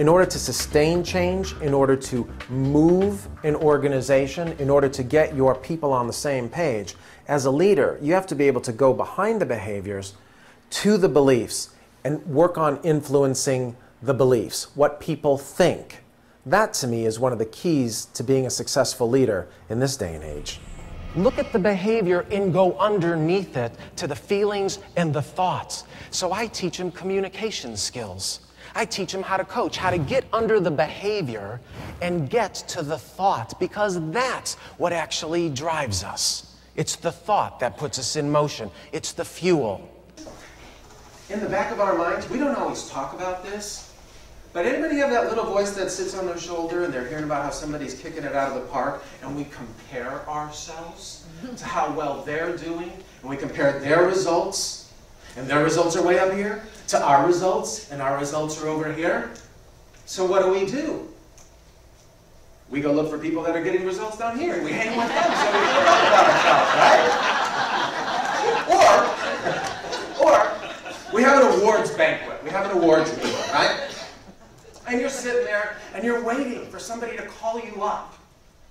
In order to sustain change, in order to move an organization, in order to get your people on the same page, as a leader, you have to be able to go behind the behaviors to the beliefs and work on influencing the beliefs, what people think. That, to me, is one of the keys to being a successful leader in this day and age. Look at the behavior and go underneath it to the feelings and the thoughts. So I teach them communication skills. I teach them how to coach, how to get under the behavior and get to the thought, because that's what actually drives us. It's the thought that puts us in motion. It's the fuel. In the back of our minds, we don't always talk about this, but anybody have that little voice that sits on their shoulder and they're hearing about how somebody's kicking it out of the park, and we compare ourselves to how well they're doing, and we compare their results, and their results are way up here, to our results, and our results are over here? So what do? We go look for people that are getting results down here, and we hang with them so we feel good about ourselves, right? Or we have an awards banquet. We have an awards meeting, right? And you're sitting there, and you're waiting for somebody to call you up.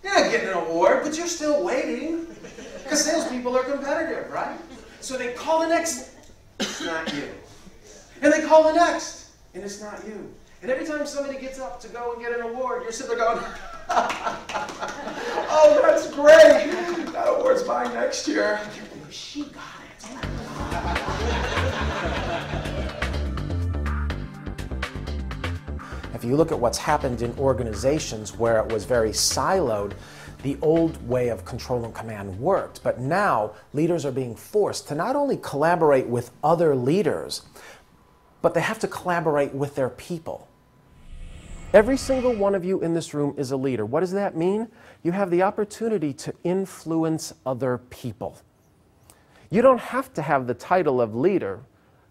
You're not getting an award, but you're still waiting, because salespeople are competitive, right? So they call the next, it's not you. And they call the next, and it's not you. And every time somebody gets up to go and get an award, you're sitting there going, oh, that's great. That award's mine next year. She got it. If you look at what's happened in organizations where it was very siloed, the old way of control and command worked. But now, leaders are being forced to not only collaborate with other leaders, but they have to collaborate with their people. Every single one of you in this room is a leader. What does that mean? You have the opportunity to influence other people. You don't have to have the title of leader.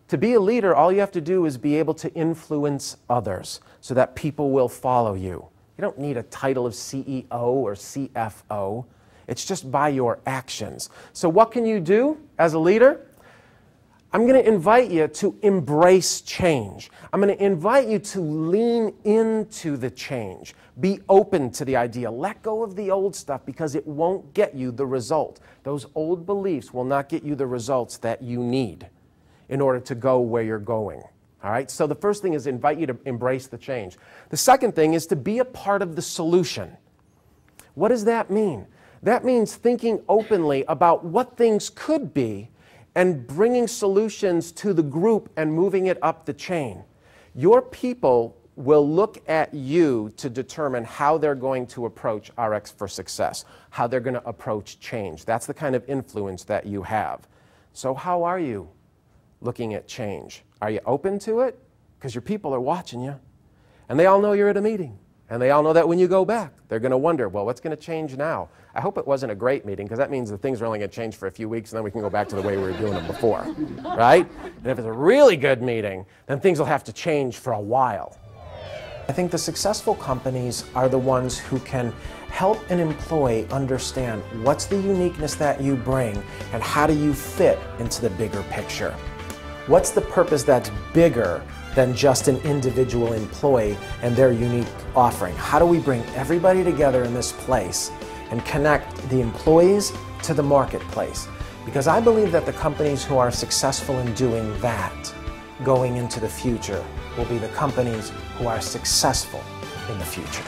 To be a leader, all you have to do is be able to influence others so that people will follow you. You don't need a title of CEO or CFO. It's just by your actions. So what can you do as a leader? I'm going to invite you to embrace change. I'm going to invite you to lean into the change. Be open to the idea. Let go of the old stuff, because it won't get you the result. Those old beliefs will not get you the results that you need in order to go where you're going. All right? So the first thing is invite you to embrace the change. The second thing is to be a part of the solution. What does that mean? That means thinking openly about what things could be and bringing solutions to the group and moving it up the chain. Your people will look at you to determine how they're going to approach RX for success, how they're going to approach change. That's the kind of influence that you have. So how are you looking at change? Are you open to it? Because your people are watching you. And they all know you're at a meeting. And they all know that when you go back, they're going to wonder, well, what's going to change now? I hope it wasn't a great meeting, because that means that things are only going to change for a few weeks, and then we can go back to the way we were doing them before, right? And if it's a really good meeting, then things will have to change for a while. I think the successful companies are the ones who can help an employee understand what's the uniqueness that you bring and how do you fit into the bigger picture. What's the purpose that's bigger than just an individual employee and their unique offering? How do we bring everybody together in this place and connect the employees to the marketplace? Because I believe that the companies who are successful in doing that going into the future will be the companies who are successful in the future.